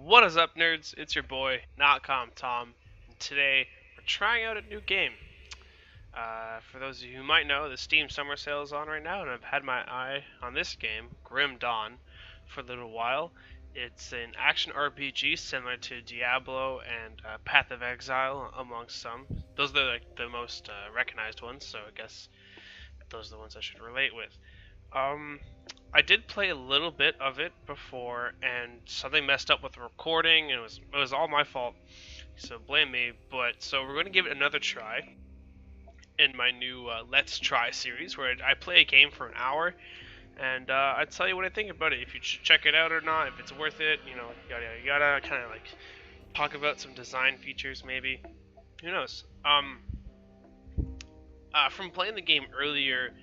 What is up, nerds? It's your boy, Notcom Tom. And today, we're trying out a new game. For those of you who might know, the Steam Summer Sale is on right now, and I've had my eye on this game, Grim Dawn, for a little while. It's an action RPG similar to Diablo and Path of Exile, amongst some. Those are the most recognized ones, so I guess those are the ones I should relate with. Um, I did play a little bit of it before, and something messed up with the recording, and it was all my fault. So blame me. But so we're going to give it another try in my new Let's Try series, where I play a game for an hour, and I tell you what I think about it. If you should check it out or not, if it's worth it, yada yada yada. Kind of like talk about some design features, maybe. Who knows? From playing the game earlier,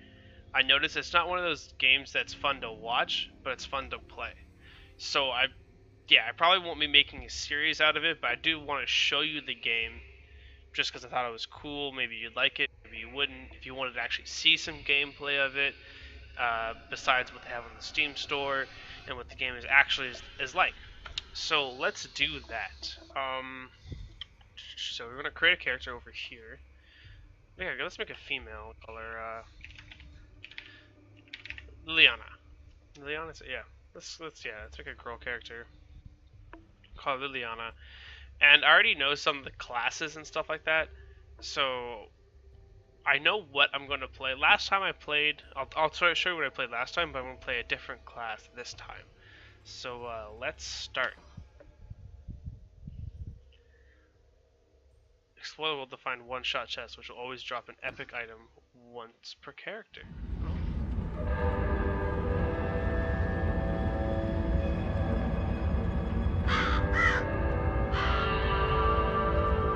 I noticed it's not one of those games that's fun to watch, but it's fun to play. So I probably won't be making a series out of it, but I do want to show you the game just because I thought it was cool. Maybe you'd like it, maybe you wouldn't. If you wanted to actually see some gameplay of it, besides what they have on the Steam store and what the game is like. So let's do that. So we're gonna create a character over here. Yeah, let's make a female. Call her Liliana. Liliana, yeah. Let's make a girl character. Call her Liliana. And I already know some of the classes and stuff like that, so I know what I'm going to play. Last time I played, I'll try to show you what I played last time, but I'm going to play a different class this time. So let's start. Explorer will define one-shot chest, which will always drop an epic item once per character.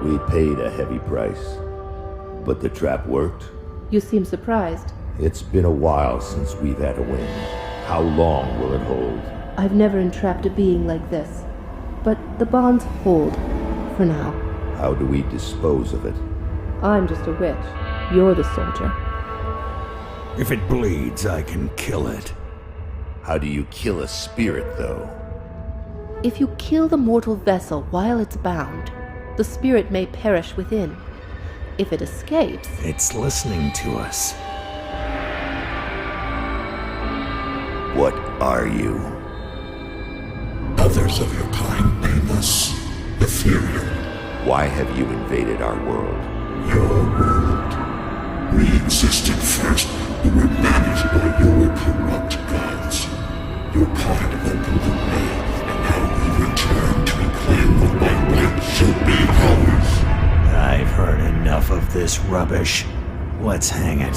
We paid a heavy price, but the trap worked. You seem surprised. It's been a while since we've had a win. How long will it hold? I've never entrapped a being like this. But the bonds hold, for now. How do we dispose of it? I'm just a witch. You're the soldier. If it bleeds, I can kill it. How do you kill a spirit, though? If you kill the mortal vessel while it's bound, the spirit may perish within. If it escapes... It's listening to us. What are you? Others of your kind name us Ethereal. Why have you invaded our world? Your world. We existed first, but were managed by your corrupt gods. Your part opened the way, and now we return to reclaim what by right should be ours. I've heard enough of this rubbish. Let's hang it.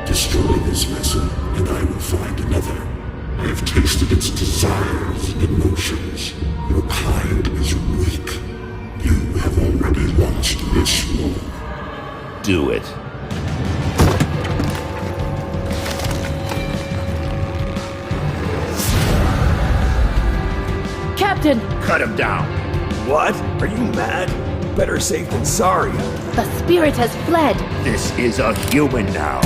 Destroy this vessel, and I will find another. I have tasted its desires and emotions. Your kind is weak. You have already lost this war. Do it. Captain! Cut him down! What? Are you mad? Better safe than sorry. The spirit has fled! This is a human now!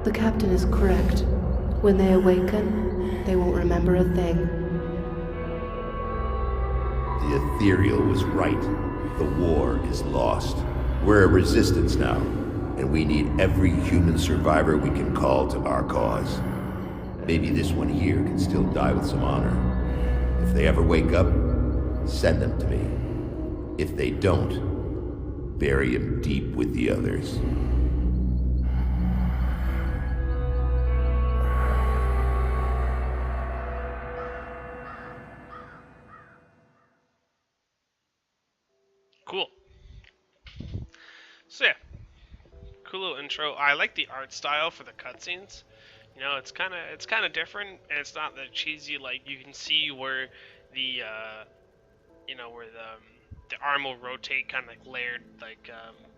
The captain is correct. When they awaken, they won't remember a thing. The Ethereal was right. The war is lost. We're a resistance now, and we need every human survivor we can call to our cause. Maybe this one here can still die with some honor. If they ever wake up, send them to me. If they don't, bury him deep with the others. Cool. So yeah, cool little intro. I like the art style for the cutscenes. It's kind of different, and it's not the cheesy, like you can see where the where the arm will rotate, kind of like layered, like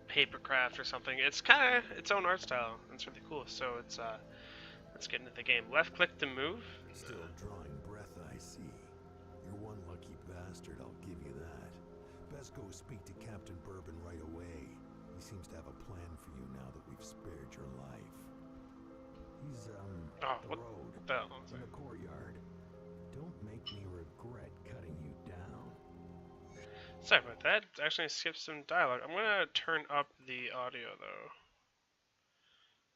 paper craft or something. It's kind of its own art style. It's really cool. So it's Let's get into the game. Left click to move. Still drawing breath, I see. You're one lucky bastard, I'll give you that. Best go speak to Captain Bourbon right away. He seems to have a plan for you now that we've spared your life. He's, the road, in the courtyard. Don't make me regret cutting you down. Sorry about that. Actually, I skipped some dialogue. I'm gonna turn up the audio, though.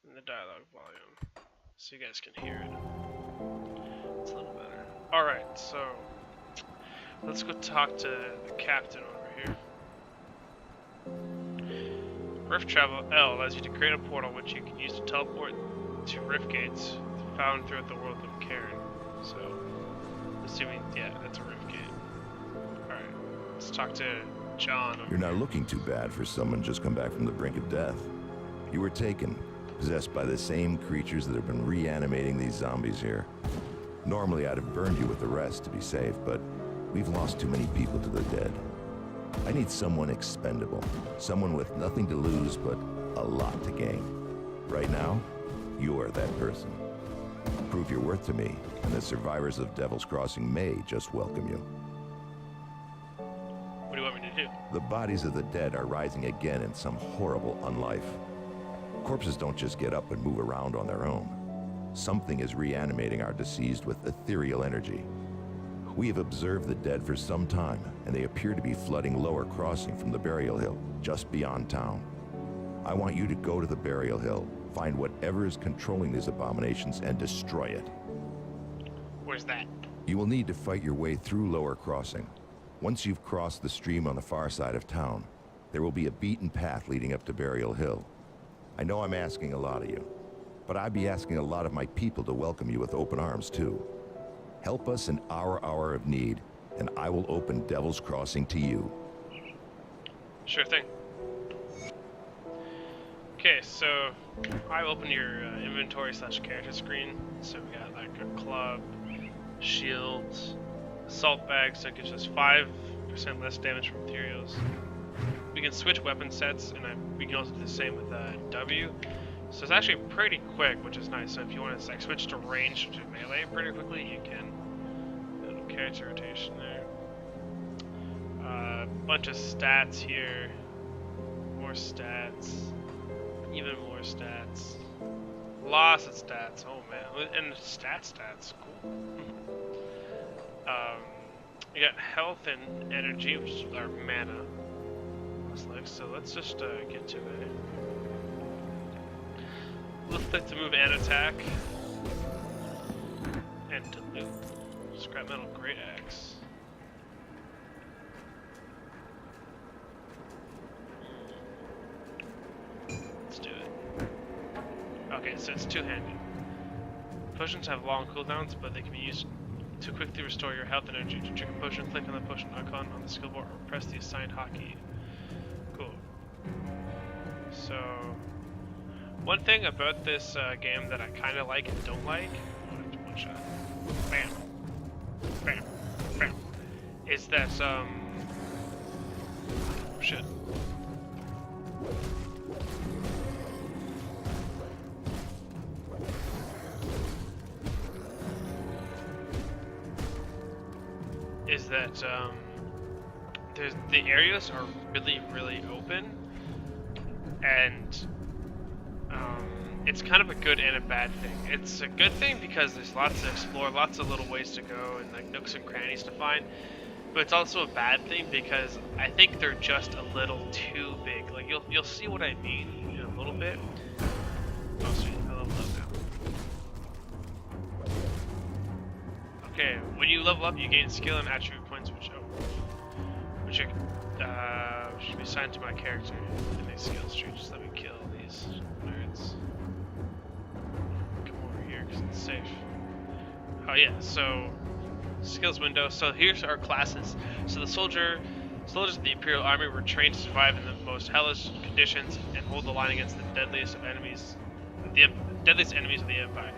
In the dialogue volume. So you guys can hear it. It's a little better. Alright, so let's go talk to the captain over here. Rift Travel L allows you to create a portal which you can use to teleport to rift gates found throughout the world of Cairn. So, assuming, yeah, that's a rift gate. Alright, let's talk to John over You're not here. looking too bad for someone just come back from the brink of death. You were taken, possessed by the same creatures that have been reanimating these zombies here. Normally I'd have burned you with the rest to be safe, but we've lost too many people to the dead. I need someone expendable, someone with nothing to lose but a lot to gain. Right now, you're that person. Prove your worth to me, and the survivors of Devil's Crossing may just welcome you. What do you want me to do? The bodies of the dead are rising again in some horrible unlife. Corpses don't just get up and move around on their own. Something is reanimating our deceased with ethereal energy. We have observed the dead for some time, and they appear to be flooding Lower Crossing from the Burial Hill, just beyond town. I want you to go to the Burial Hill, find whatever is controlling these abominations, and destroy it. Where's that? You will need to fight your way through Lower Crossing. Once you've crossed the stream on the far side of town, there will be a beaten path leading up to Burial Hill. I know I'm asking a lot of you, but I'd be asking a lot of my people to welcome you with open arms too. Help us in our hour of need, and I will open Devil's Crossing to you. Sure thing. Okay, so I open your inventory / character screen. So we got like a club, shields, assault bag, so it gives us 5% less damage from ethereals. We can switch weapon sets, and we can also do the same with W. So it's actually pretty quick, which is nice. So if you want to like switch to range to melee pretty quickly, you can. Little character rotation there. Bunch of stats here. More stats. Even more stats. Lots of stats. Oh man, and stats. Cool. You got health and energy, which is our mana. So let's just get to it. Left click to move and attack. And to loot. Scrap metal, great axe. Let's do it. Okay, so it's two-handed. Potions have long cooldowns, but they can be used to quickly restore your health and energy. To drink a potion, click on the potion icon on the skill bar or press the assigned hotkey. Cool. So, one thing about this game that I kind of like and don't like, one shot, bam, bam, bam, is that shit. Is that the areas are really open, and it's kind of a good and a bad thing. It's a good thing because there's lots to explore, lots of little ways to go, and like nooks and crannies to find. But it's also a bad thing because I think they're just a little too big. Like you'll see what I mean in a little bit. Oh sweet, I leveled up now. Okay, when you level up, you gain skill and attribute points, which should be assigned to my character in the skills tree. Just let me kill these nerds. Come over here because it's safe. Oh yeah, so skills window. So here's our classes. So the soldiers of the Imperial Army were trained to survive in the most hellish conditions and hold the line against the deadliest enemies of the Empire.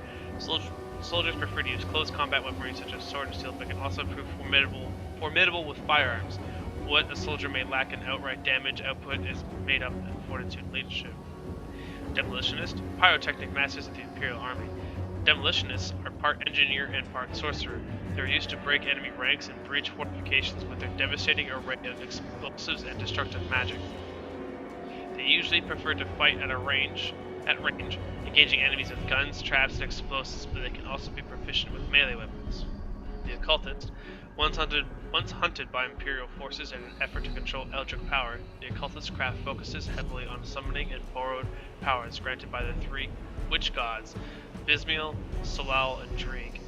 Soldiers prefer to use close combat weaponry such as sword and steel, but can also prove formidable with firearms. What a soldier may lack in outright damage output is made up in fortitude and leadership. Demolitionist, pyrotechnic masters of the Imperial Army. Demolitionists are part engineer and part sorcerer. They're used to break enemy ranks and breach fortifications with their devastating array of explosives and destructive magic. They usually prefer to fight at range, engaging enemies with guns, traps, and explosives, but they can also be proficient with melee weapons. The Occultist, once hunted by Imperial forces in an effort to control Eldritch power, the Occultist craft focuses heavily on summoning and borrowed powers granted by the three witch gods, Bismiel, Solal, and Drieg.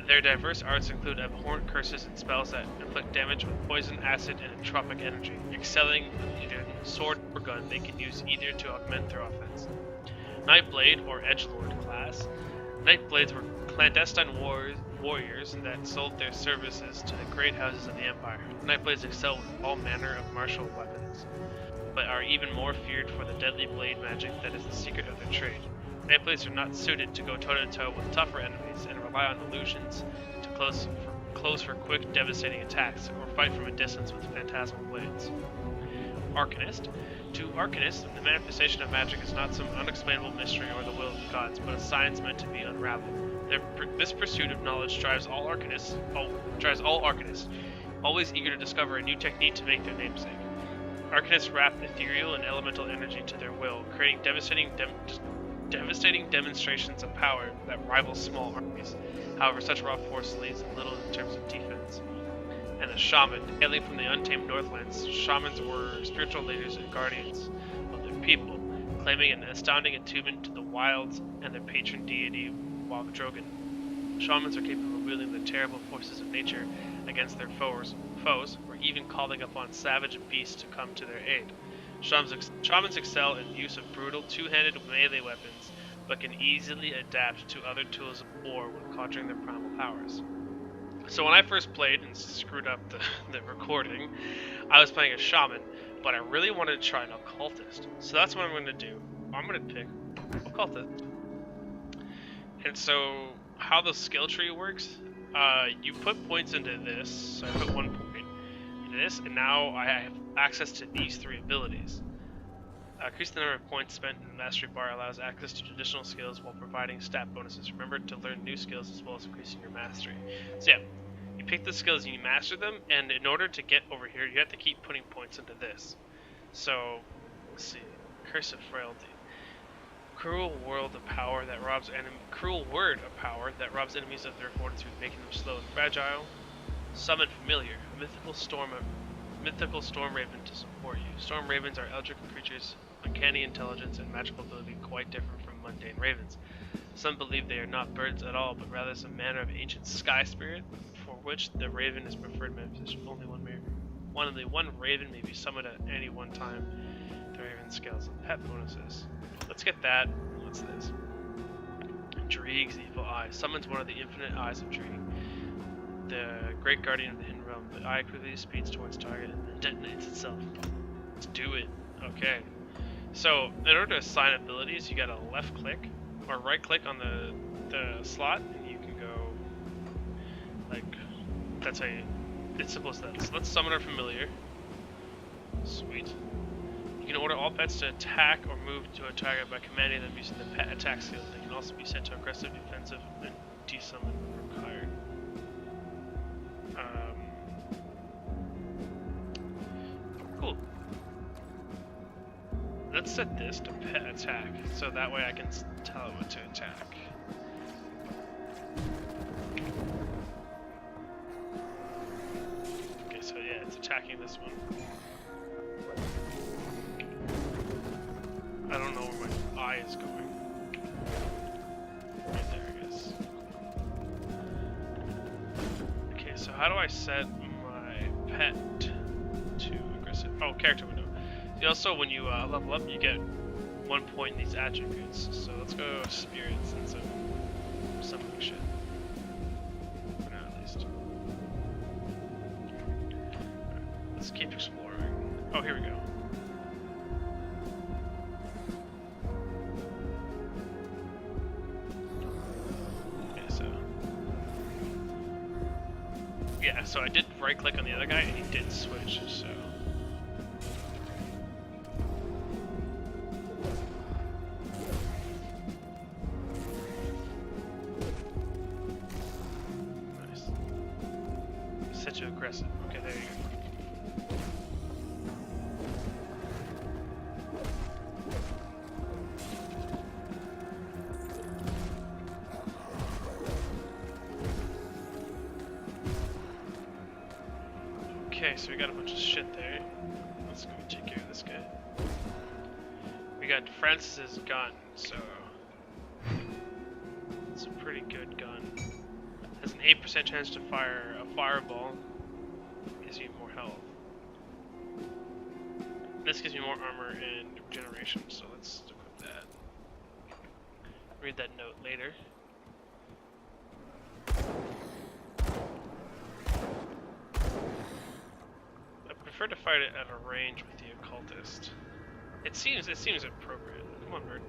Their diverse arts include abhorrent curses and spells that inflict damage with poison, acid, and entropic energy. Excelling with either sword or gun, they can use either to augment their offense. Nightblade, or Edgelord class. Nightblades were clandestine warriors that sold their services to the great houses of the Empire. Nightblades excel with all manner of martial weapons, but are even more feared for the deadly blade magic that is the secret of their trade. Nightblades are not suited to go toe-to-toe with tougher enemies and rely on illusions to close for quick, devastating attacks, or fight from a distance with phantasmal blades. Arcanist. To Arcanists, the manifestation of magic is not some unexplainable mystery or the will of the gods, but a science meant to be unraveled. This pursuit of knowledge drives all Arcanists, always eager to discover a new technique to make their namesake. Arcanists wrap ethereal and elemental energy to their will, creating devastating demonstrations of power that rival small armies. However, such raw force leaves little in terms of defense. And a shaman, hailing from the untamed Northlands, shamans were spiritual leaders and guardians of their people, claiming an astounding attunement to the wilds and their patron deity, Wagdrogan. Shamans are capable of wielding the terrible forces of nature against their foes, or even calling upon savage beasts to come to their aid. Shamans excel in use of brutal, two-handed melee weapons, but can easily adapt to other tools of war when conjuring their primal powers. So when I first played and screwed up the recording, I was playing a shaman, but I really wanted to try an occultist. So that's what I'm going to do. I'm going to pick occultist. And so how the skill tree works, you put points into this. So I put 1 point into this, and now I have access to these 3 abilities. Increase the number of points spent in the mastery bar allows access to additional skills while providing stat bonuses. Remember to learn new skills as well as increasing your mastery. So yeah, you pick the skills and you master them, and in order to get over here, you have to keep putting points into this. So, let's see. Curse of Frailty. Cruel word of power that robs enemies of their fortitude, making them slow and fragile. Summon Familiar, a mythical storm raven to support you. Storm ravens are eldritch creatures, uncanny intelligence and magical ability quite different from mundane ravens. Some believe they are not birds at all, but rather some manner of ancient sky spirit, for which the raven is preferred manifestation. Only one raven may be summoned at any one time. The raven scales and pet bonuses. Let's get that. What's this? Drieg's Evil Eye. Summons one of the infinite eyes of Drieg, the great guardian of the hidden realm. The eye quickly speeds towards target and then detonates itself. Let's do it. Okay. So, in order to assign abilities, you gotta left click or right click on the slot, and you can go like, that's how you, it's simple as that. So let's summon our familiar. Sweet. You can order all pets to attack or move to a target by commanding them using the pet attack skill. They can also be set to aggressive, defensive, and desummon when required. Cool. Let's set this to pet attack, so that way I can tell it what to attack. Okay, so yeah, it's attacking this one. I don't know where my eye is going. Right there, I guess. Okay, so how do I set my pet to aggressive? Oh, character window. Also, when you level up, you get 1 point in these attributes. So let's go spirits instead of summoning shit. For now, at least. Right, let's keep exploring. Oh, here we go. Okay, so yeah, so I did right click on the other guy, and he did switch. So. set to aggressive. Okay, there you go. Okay, so we got a bunch of shit there. Let's go take care of this guy. We got Francis's gun, so it's a pretty good gun. Has an 8% chance to fire a fireball. Gives you more health. This gives me more armor and regeneration, so let's equip that. Read that note later. I prefer to fight it at a range with the occultist. It seems appropriate. Come on, bird.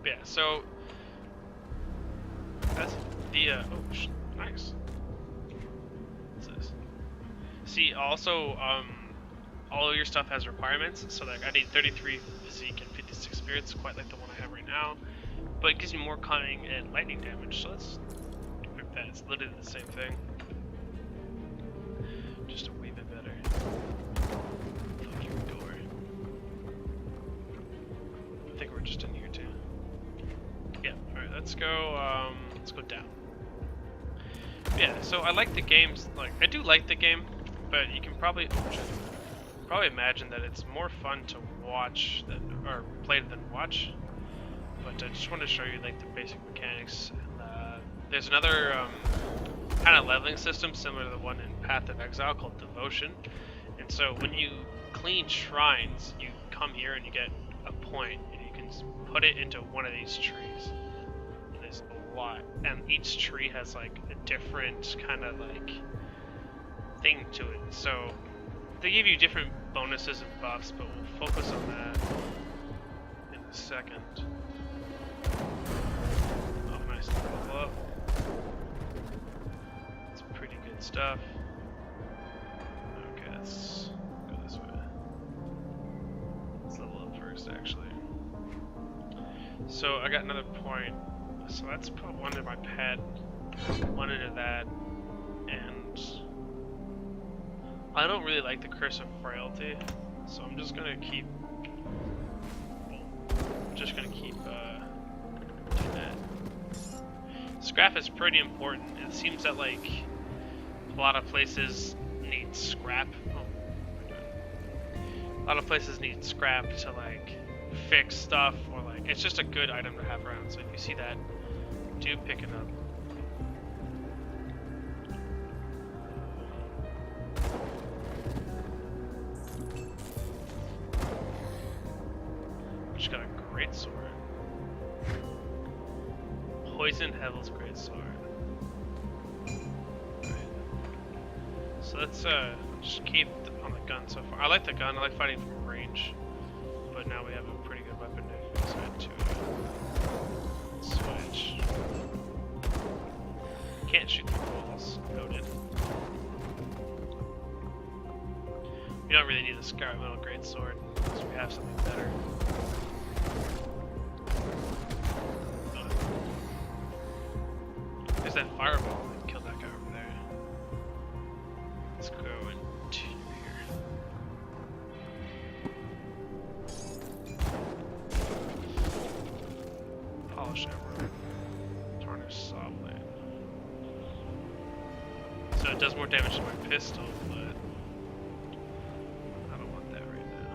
Yeah, so that's the nice. What's this? See, also, all of your stuff has requirements. So like, I need 33 physique and 56 spirits, quite like the one I have right now. But it gives me more cunning and lightning damage. So let's equip that. It's literally the same thing, just a wee bit better. Fuck your door. I think we're just in here too. Yeah. All right. Let's go. Let's go down. Yeah. So I like the games. Like I do like the game, but you can probably imagine that it's more fun to watch than or play than watch. But I just want to show you like the basic mechanics. There's another kind of leveling system similar to the one in Path of Exile called Devotion. And so when you clean shrines, you come here and you get a point, and you can put it into one of these trees. There's a lot, and each tree has like a different kind of like thing to it. So they give you different bonuses and buffs, but we'll focus on that in a second. Oh, nice level up. It's pretty good stuff. Okay, let's go this way. Let's level up first, actually. So I got another point. So let's put one in my pet, one into that, and I don't really like the Curse of Frailty, so I'm just gonna keep. Doing that. Scrap is pretty important. It seems that like a lot of places need scrap. Oh, a lot of places need scrap to like fix stuff, or like it's just a good item to have around. So if you see that, do pick it up. Just got a great sword. Poison Hevel's great sword. Right. So let's just keep on the gun so far. I like the gun. I like fighting from range, but now we have a pretty good weapon to decide to switch. Can't shoot through walls. Noted. We don't really need the Scarlet Metal Greatsword, because we have something better. There's that fireball that killed that guy over there. Let's go into here. Polish Emerald. Tarnish Sawblade. So it does more damage to my pistol, but I don't want that right now.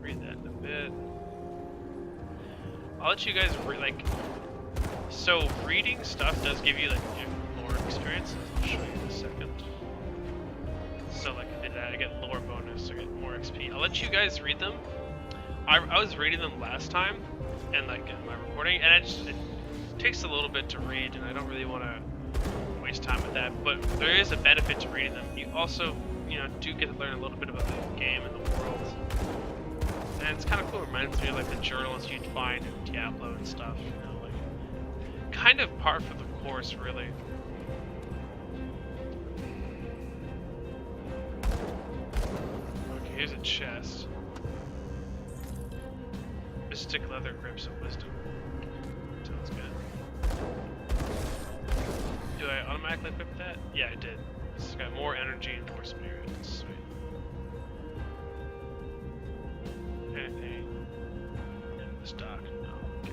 Read that in a bit. I'll let you guys so reading stuff does give you like lore experiences. I'll show you in a second. So like I did that, I get lore bonus, I get more XP. I'll let you guys read them. I was reading them last time, and like in my recording, and it takes a little bit to read, and I don't really want to waste time with that. But there is a benefit to reading them. You also, do get to learn a little bit about the game and the world. And it's kind of cool. It reminds me of like the journals you'd find in Diablo and stuff, like kind of par for the course, really. Okay, here's a chest. Mystic leather grips of wisdom. Sounds good. Do I automatically equip that? Yeah, I did. It's got more energy and more spirit. Sweet. Anything in the stock? No. Okay.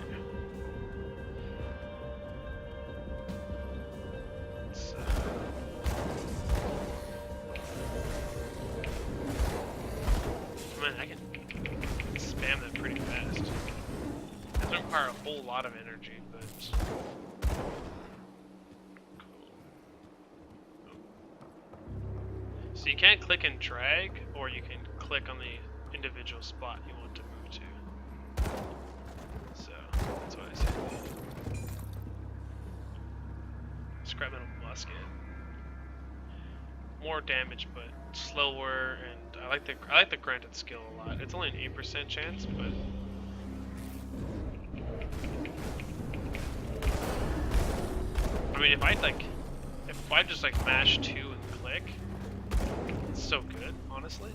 Let's, man, I can spam that pretty fast. It doesn't require a whole lot of energy, but so you can't click and drag, or you can click on the individual spot you want to move to. So that's what I said. Scrap metal musket. More damage, but slower, and I like the granted skill a lot. It's only an 8% chance, but I mean, if I just like mash 2 and click, it's so good, honestly.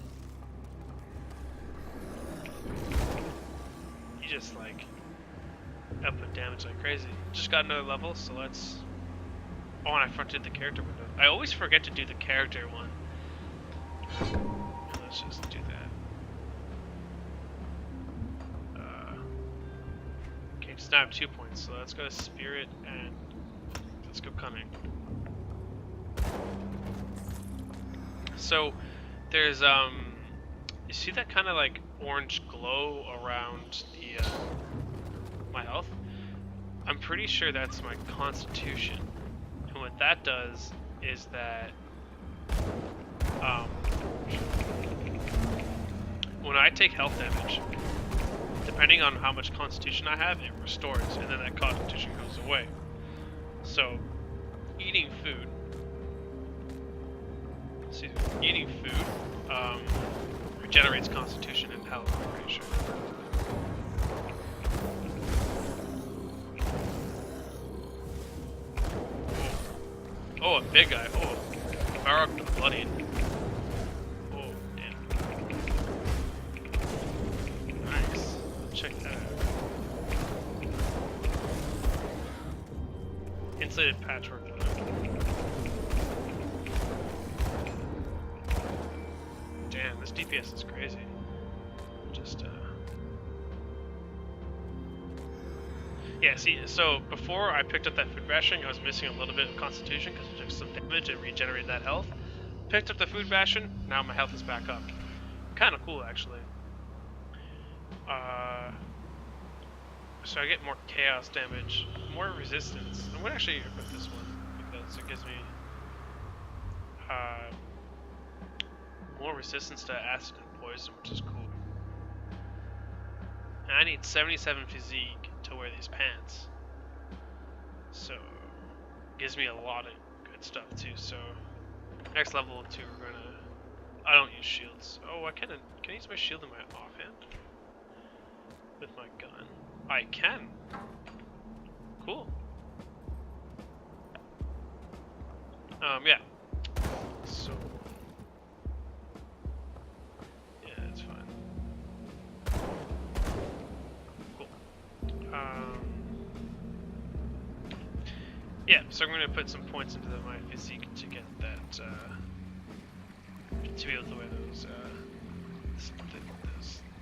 You just like output damage like crazy. Just got another level, so let's. Oh, and I fronted the character window. I always forget to do the character one. Let's just do that. Okay, just now I have 2 points, so let's go to Spirit and let's go Cunning. So there's you see that kind of like orange glow around the my health? I'm pretty sure that's my Constitution. And what that does is that when I take health damage, depending on how much Constitution I have, it restores, and then that Constitution goes away. So, eating food regenerates Constitution and health, I'm pretty sure. Oh, a big guy. Oh, Varrock the Bloodied. Oh, damn. Nice. Check that out. Insulated patchwork. Damn, this DPS is crazy. Just, yeah, see, so before I picked up that food ration, I was missing a little bit of Constitution because it took some damage and regenerated that health. Picked up the food ration, now my health is back up. Kind of cool, actually. So I get more chaos damage, more resistance. I'm gonna actually equip this one because it gives me more resistance to acid and poison, which is cool. And I need 77 physique to wear these pants, so it gives me a lot of good stuff too. So next level 2, we're gonna. I don't use shields. Oh, can I use my shield in my offhand with my gun? I can. Cool. Yeah. So. Yeah, that's fine. Cool. Yeah, so I'm gonna put some points into my physique to get that, to be able to wear those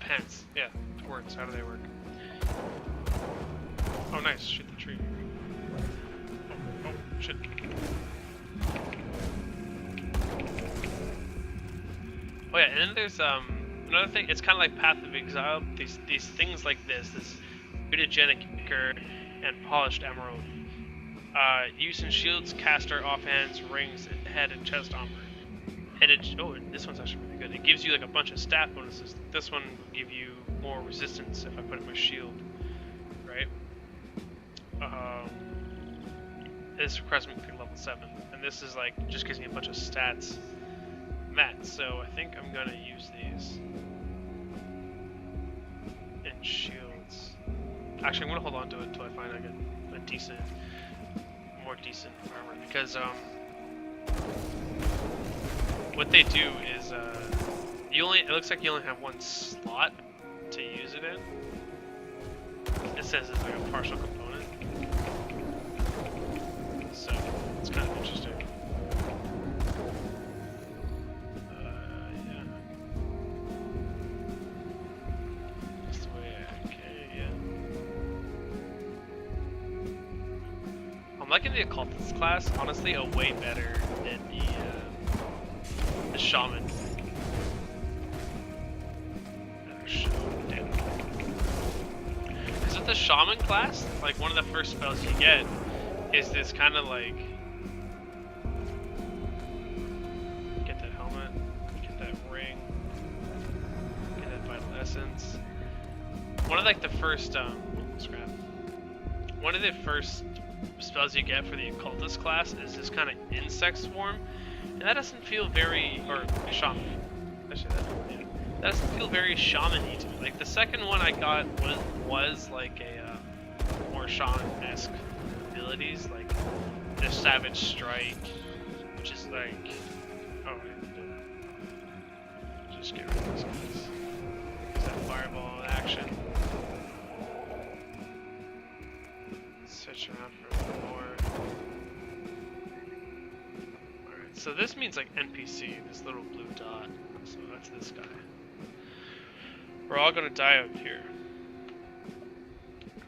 pants. Yeah, words. How do they work? Oh, nice. Shoot the tree. Oh, shit. Oh yeah, and then there's another thing. It's kind of like Path of Exile. These things like this mutagenic ichor and polished emerald. Using shields, caster, offhands, rings, and head and chest armor. And this one's actually really good. It gives you like a bunch of stat bonuses. This one will give you more resistance if I put in my shield, right? This requires me to level 7, and this is like just gives me a bunch of stats. So I think I'm gonna use these in shields. Actually, I'm gonna hold on to it until I find like a more decent armor, because what they do is it looks like you only have one slot to use it in. It says it's like a partial component, so it's kind of I'm liking the occultist class, honestly, way better than the shaman. Because with the shaman class, like one of the first spells you get is this kind of like, get that helmet, get that ring, get that vital essence. One of like the first one of the first spells you get for the occultist class is this kind of insect swarm, and that doesn't feel very, or shaman. Actually, that doesn't feel very shaman-y to me. Like the second one I got was like a more shaman-esque abilities, like the Savage Strike, which is like, oh, just get rid of those guys. Use that fireball in action. Switch around for a little more. Alright, so this means like NPC, this little blue dot. So that's this guy. We're all gonna die out here.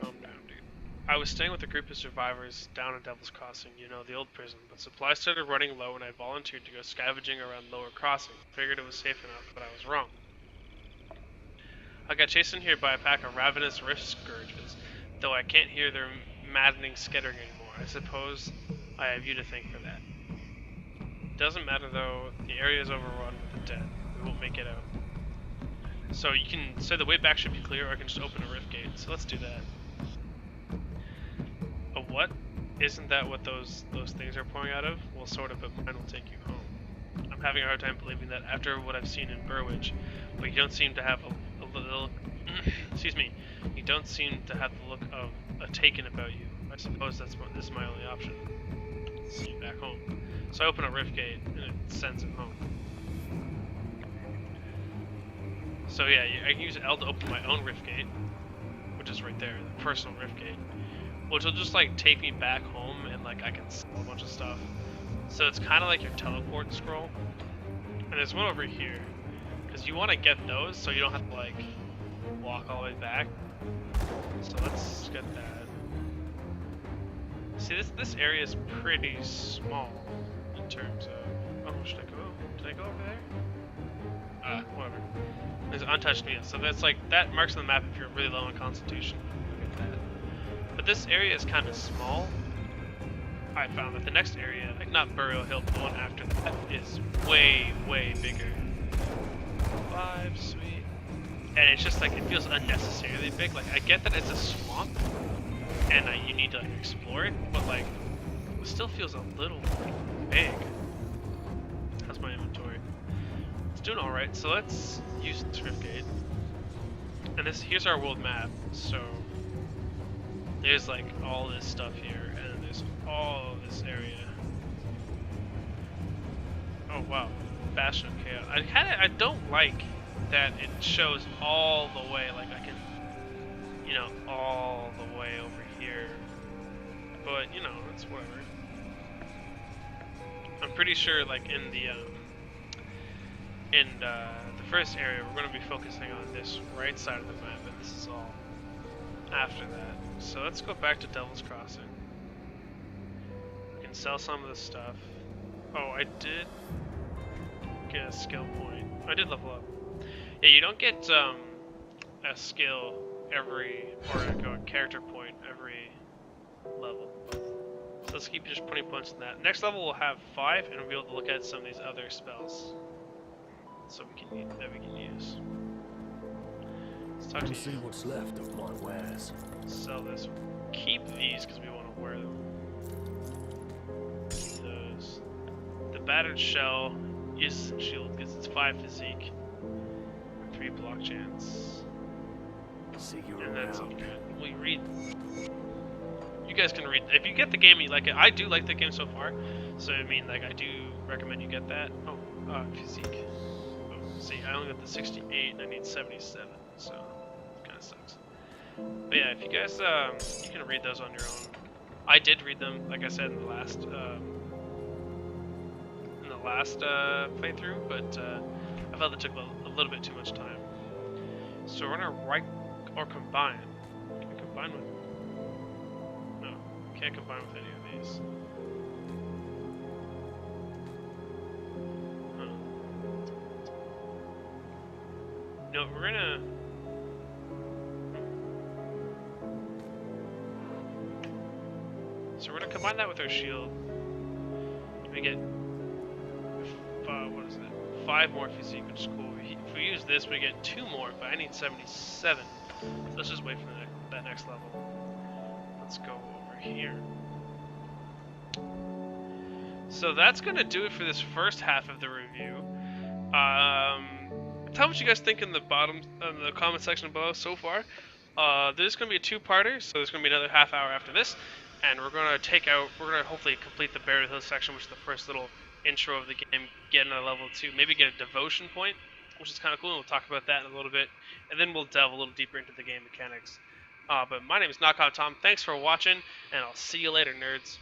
Calm down, dude. I was staying with a group of survivors down at Devil's Crossing, you know, the old prison, but supplies started running low and I volunteered to go scavenging around Lower Crossing. Figured it was safe enough, but I was wrong. I got chased in here by a pack of ravenous rift scourges, though I can't hear their maddening skittering anymore. I suppose I have you to thank for that. Doesn't matter though, the area is overrun with the dead. We won't make it out. So you can say the way back should be clear, or I can just open a rift gate. So let's do that. A what? Isn't that what those things are pouring out of? Well, sort of, but mine will take you home. I'm having a hard time believing that after what I've seen in Burwitch, but you don't seem to have a little excuse me, you don't seem to have the look of a taken about you. I suppose this is my only option. See you back home. So I open a rift gate and it sends him home. So yeah, I can use L to open my own rift gate, which is right there, the personal rift gate, which will just like take me back home and like I can sell a bunch of stuff. So it's kind of like your teleport scroll. And there's one over here, because you want to get those so you don't have to like walk all the way back. So let's get that. See, this area is pretty small in terms of. Oh, should I go? Did I go over there? Whatever. There's untouched meal, so that's like that marks on the map if you're really low on Constitution. Look at that. But this area is kind of small. I found that the next area, like not Burial Hill, but the one after that, is way bigger. 5, sweet. And it's just like it feels unnecessarily big. Like I get that it's a swamp, and you need to like explore it, but like it still feels a little big. How's my inventory? It's doing all right. So let's use this rift gate. And here's our world map. So there's like all this stuff here, and there's all of this area. Oh wow, Bastion of Chaos. I don't like that it shows all the way, like I can, you know, all the way over here. But you know, it's whatever. I'm pretty sure, like in the first area, we're going to be focusing on this right side of the map, and this is all after that. So let's go back to Devil's Crossing. We can sell some of this stuff. Oh, I did get a skill point. I did level up. Yeah, you don't get a skill every, or a character point every level. So let's keep just putting points in that. Next level we'll have 5, and we'll be able to look at some of these other spells. So we can use. Let's talk to you. See what's left of my wares. Sell this. Keep these because we want to wear them. Keep those. The battered shell uses some shield because it's 5 physique, 3 block chance, See you and that's all around. good. We read. You guys can read. If you get the game, you like it. I do like the game so far, so I mean, like I do recommend you get that. Oh, physique. See, I only got the 68 and I need 77, so it kind of sucks. But yeah, if you guys, you can read those on your own. I did read them, like I said in the last playthrough, but I felt it took a little bit too much time. So we're gonna write or combine. Can we combine with? No. Can't combine with any of these. Huh. No, we're gonna... So we're gonna combine that with our shield. We get... what is it? 5 more physique, which is cool. If we use this, we get 2 more, but I need 77. So let's just wait for that next level. Let's go over here. So that's gonna do it for this first half of the review. Tell me what you guys think in the comment section below so far. There's gonna be a 2-parter, so there's gonna be another half hour after this, and we're gonna hopefully complete the Bear Hill section, which is the first little intro of the game, get another level 2, maybe get a devotion point, which is kind of cool, and we'll talk about that in a little bit, and then we'll delve a little deeper into the game mechanics. But my name is Knockout Tom, thanks for watching, and I'll see you later, nerds.